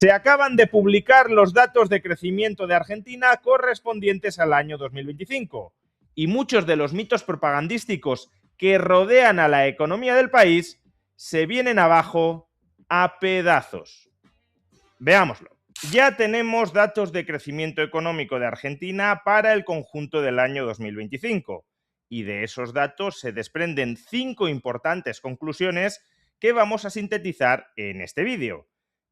Se acaban de publicar los datos de crecimiento de Argentina correspondientes al año 2025 y muchos de los mitos propagandísticos que rodean a la economía del país se vienen abajo a pedazos. Veámoslo. Ya tenemos datos de crecimiento económico de Argentina para el conjunto del año 2025 y de esos datos se desprenden 5 importantes conclusiones que vamos a sintetizar en este vídeo.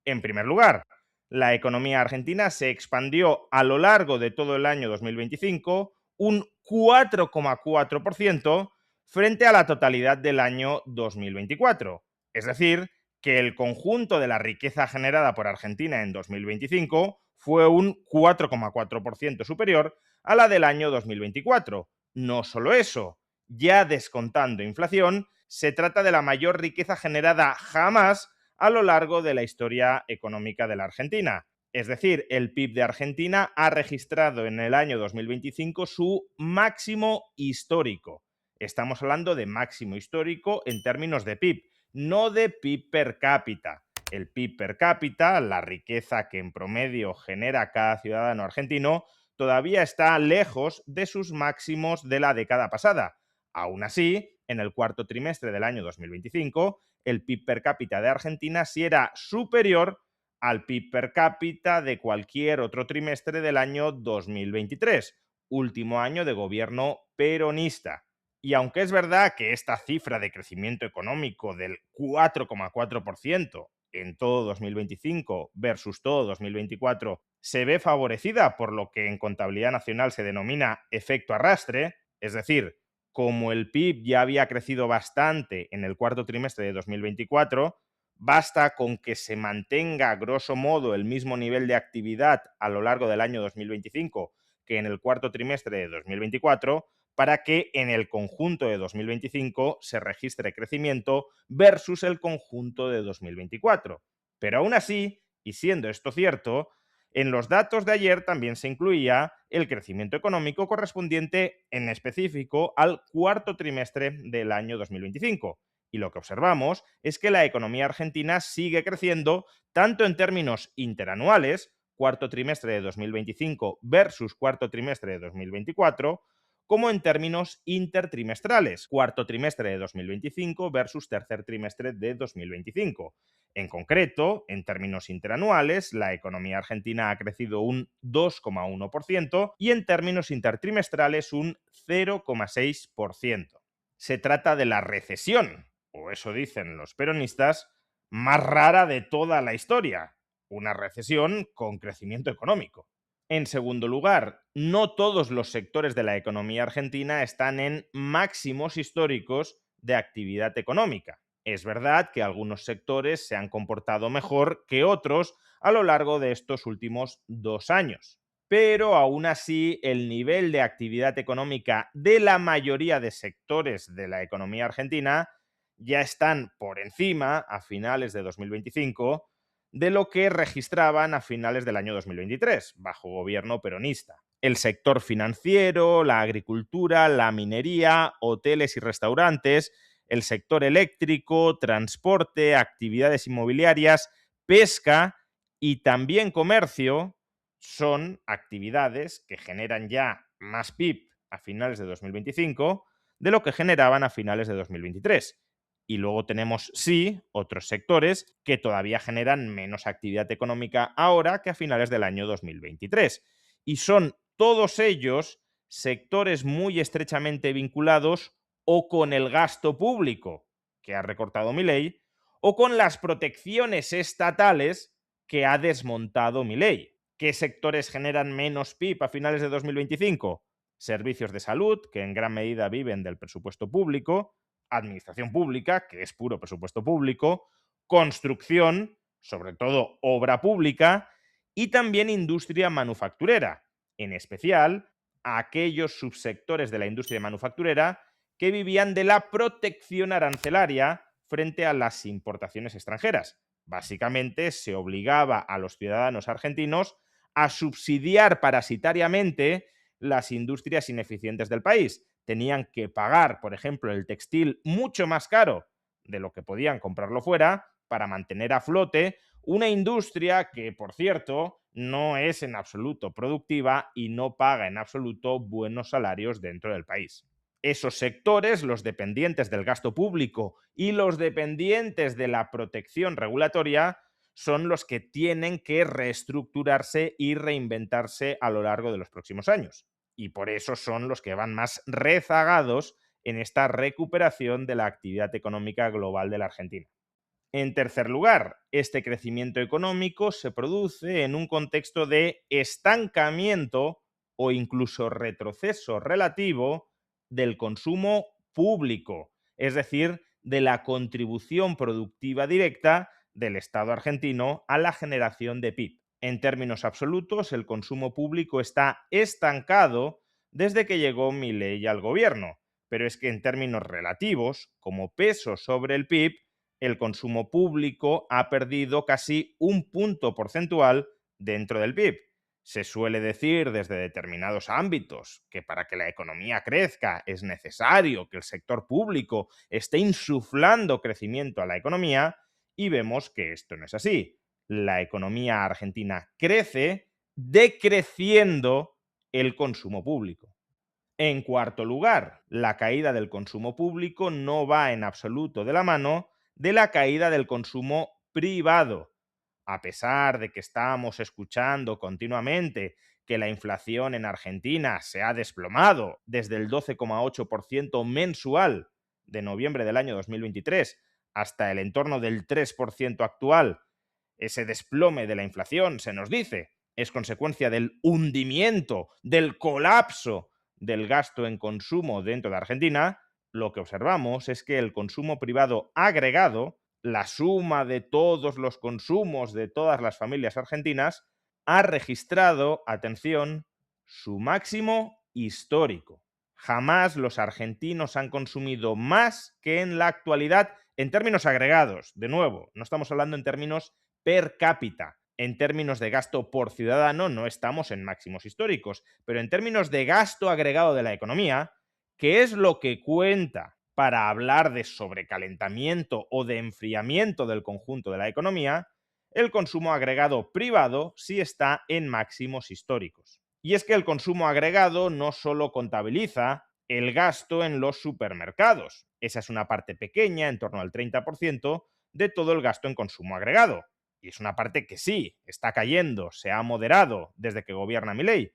En primer lugar, la economía argentina se expandió a lo largo de todo el año 2025 un 4,4% frente a la totalidad del año 2024. Es decir, que el conjunto de la riqueza generada por Argentina en 2025 fue un 4,4% superior a la del año 2024. No solo eso, ya descontando inflación, se trata de la mayor riqueza generada jamás a lo largo de la historia económica de la Argentina. Es decir, el PIB de Argentina ha registrado en el año 2025 su máximo histórico. Estamos hablando de máximo histórico en términos de PIB, no de PIB per cápita. El PIB per cápita, la riqueza que en promedio genera cada ciudadano argentino, todavía está lejos de sus máximos de la década pasada. Aún así, en el cuarto trimestre del año 2025, el PIB per cápita de Argentina sí era superior al PIB per cápita de cualquier otro trimestre del año 2023, último año de gobierno peronista. Y aunque es verdad que esta cifra de crecimiento económico del 4,4% en todo 2025 versus todo 2024 se ve favorecida por lo que en contabilidad nacional se denomina efecto arrastre, es decir, como el PIB ya había crecido bastante en el cuarto trimestre de 2024, basta con que se mantenga grosso modo el mismo nivel de actividad a lo largo del año 2025 que en el cuarto trimestre de 2024 para que en el conjunto de 2025 se registre crecimiento versus el conjunto de 2024. Pero aún así, y siendo esto cierto, en los datos de ayer también se incluía el crecimiento económico correspondiente en específico al cuarto trimestre del año 2025. Y lo que observamos es que la economía argentina sigue creciendo tanto en términos interanuales, cuarto trimestre de 2025 versus cuarto trimestre de 2024, como en términos intertrimestrales, cuarto trimestre de 2025 versus tercer trimestre de 2025. En concreto, en términos interanuales, la economía argentina ha crecido un 2,1% y en términos intertrimestrales un 0,6%. Se trata de la recesión, o eso dicen los peronistas, más rara de toda la historia, una recesión con crecimiento económico. En segundo lugar, no todos los sectores de la economía argentina están en máximos históricos de actividad económica. Es verdad que algunos sectores se han comportado mejor que otros a lo largo de estos últimos 2 años. Pero aún así, el nivel de actividad económica de la mayoría de sectores de la economía argentina ya están por encima, a finales de 2025, de lo que registraban a finales del año 2023, bajo gobierno peronista. El sector financiero, la agricultura, la minería, hoteles y restaurantes, el sector eléctrico, transporte, actividades inmobiliarias, pesca y también comercio son actividades que generan ya más PIB a finales de 2025 de lo que generaban a finales de 2023. Y luego tenemos, sí, otros sectores que todavía generan menos actividad económica ahora que a finales del año 2023. Y son todos ellos sectores muy estrechamente vinculados o con el gasto público que ha recortado Milei o con las protecciones estatales que ha desmontado Milei. ¿Qué sectores generan menos PIB a finales de 2025? Servicios de salud, que en gran medida viven del presupuesto público, administración pública, que es puro presupuesto público, construcción, sobre todo obra pública, y también industria manufacturera, en especial aquellos subsectores de la industria manufacturera que vivían de la protección arancelaria frente a las importaciones extranjeras. Básicamente se obligaba a los ciudadanos argentinos a subsidiar parasitariamente las industrias ineficientes del país. Tenían que pagar, por ejemplo, el textil mucho más caro de lo que podían comprarlo fuera para mantener a flote Una industria que, por cierto, no es en absoluto productiva y no paga en absoluto buenos salarios dentro del país. Esos sectores, los dependientes del gasto público y los dependientes de la protección regulatoria, son los que tienen que reestructurarse y reinventarse a lo largo de los próximos años. Y por eso son los que van más rezagados en esta recuperación de la actividad económica global de la Argentina. En tercer lugar, este crecimiento económico se produce en un contexto de estancamiento o incluso retroceso relativo del consumo público, es decir, de la contribución productiva directa del Estado argentino a la generación de PIB. En términos absolutos, el consumo público está estancado desde que llegó Milei al gobierno, pero es que en términos relativos, como peso sobre el PIB, el consumo público ha perdido casi un punto porcentual dentro del PIB. Se suele decir desde determinados ámbitos que para que la economía crezca es necesario que el sector público esté insuflando crecimiento a la economía y vemos que esto no es así. La economía argentina crece decreciendo el consumo público. En cuarto lugar, la caída del consumo público no va en absoluto de la mano de la caída del consumo privado. A pesar de que estamos escuchando continuamente que la inflación en Argentina se ha desplomado desde el 12,8% mensual de noviembre del año 2023 hasta el entorno del 3% actual, ese desplome de la inflación, se nos dice, es consecuencia del hundimiento, del colapso del gasto en consumo dentro de Argentina. Lo que observamos es que el consumo privado agregado, la suma de todos los consumos de todas las familias argentinas, ha registrado, atención, su máximo histórico. Jamás los argentinos han consumido más que en la actualidad en términos agregados. De nuevo, no estamos hablando en términos per cápita. En términos de gasto por ciudadano no estamos en máximos históricos, pero en términos de gasto agregado de la economía, que es lo que cuenta para hablar de sobrecalentamiento o de enfriamiento del conjunto de la economía, el consumo agregado privado sí está en máximos históricos. Y es que el consumo agregado no solo contabiliza el gasto en los supermercados, esa es una parte pequeña, en torno al 30% de todo el gasto en consumo agregado. Y es una parte que sí, está cayendo, se ha moderado desde que gobierna Milei.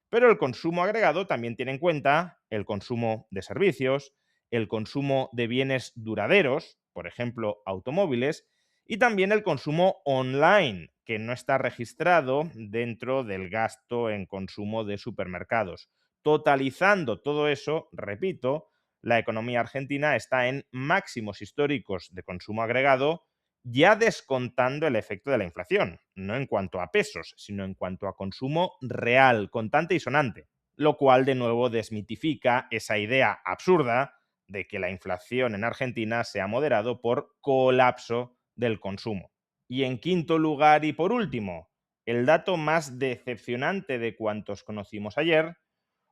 Pero el consumo agregado también tiene en cuenta el consumo de servicios, el consumo de bienes duraderos, por ejemplo, automóviles, y también el consumo online, que no está registrado dentro del gasto en consumo de supermercados. Totalizando todo eso, repito, la economía argentina está en máximos históricos de consumo agregado, ya descontando el efecto de la inflación, no en cuanto a pesos, sino en cuanto a consumo real, contante y sonante, lo cual de nuevo desmitifica esa idea absurda de que la inflación en Argentina se ha moderado por colapso del consumo. Y en quinto lugar y por último, el dato más decepcionante de cuantos conocimos ayer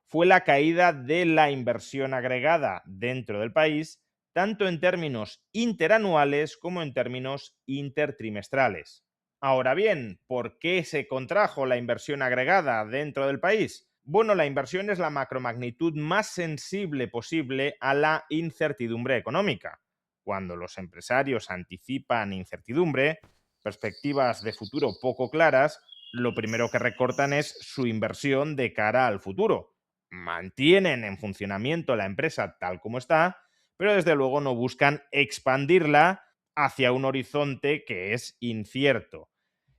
fue la caída de la inversión agregada dentro del país, tanto en términos interanuales como en términos intertrimestrales. Ahora bien, ¿por qué se contrajo la inversión agregada dentro del país? Bueno, la inversión es la macromagnitud más sensible posible a la incertidumbre económica. Cuando los empresarios anticipan incertidumbre, perspectivas de futuro poco claras, lo primero que recortan es su inversión de cara al futuro. Mantienen en funcionamiento la empresa tal como está, pero desde luego no buscan expandirla hacia un horizonte que es incierto.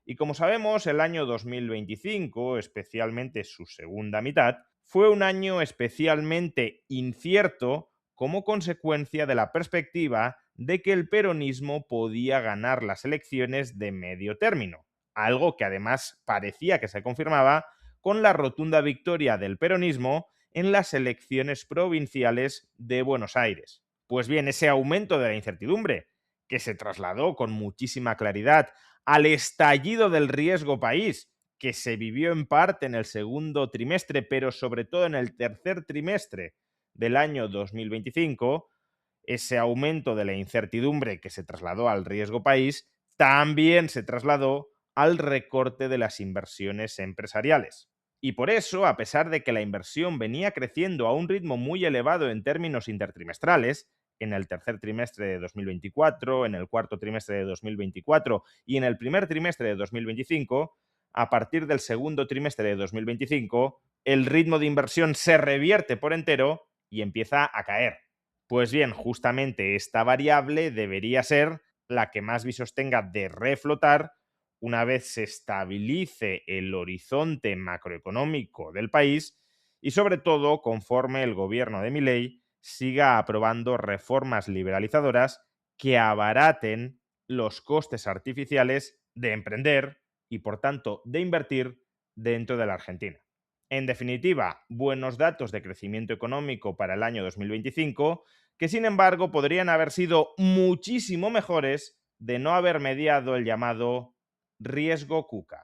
Y como sabemos, el año 2025, especialmente su segunda mitad, fue un año especialmente incierto como consecuencia de la perspectiva de que el peronismo podía ganar las elecciones de medio término, algo que además parecía que se confirmaba con la rotunda victoria del peronismo en las elecciones provinciales de Buenos Aires. Pues bien, ese aumento de la incertidumbre, que se trasladó con muchísima claridad al estallido del riesgo país, que se vivió en parte en el segundo trimestre, pero sobre todo en el tercer trimestre del año 2025, ese aumento de la incertidumbre que se trasladó al riesgo país también se trasladó al recorte de las inversiones empresariales. Y por eso, a pesar de que la inversión venía creciendo a un ritmo muy elevado en términos intertrimestrales, en el tercer trimestre de 2024, en el cuarto trimestre de 2024 y en el primer trimestre de 2025, a partir del segundo trimestre de 2025, el ritmo de inversión se revierte por entero y empieza a caer. Pues bien, justamente esta variable debería ser la que más visos tenga de reflotar una vez se estabilice el horizonte macroeconómico del país y sobre todo conforme el gobierno de Milei siga aprobando reformas liberalizadoras que abaraten los costes artificiales de emprender y por tanto de invertir dentro de la Argentina. En definitiva, buenos datos de crecimiento económico para el año 2025 que sin embargo podrían haber sido muchísimo mejores de no haber mediado el llamado riesgo Kuka.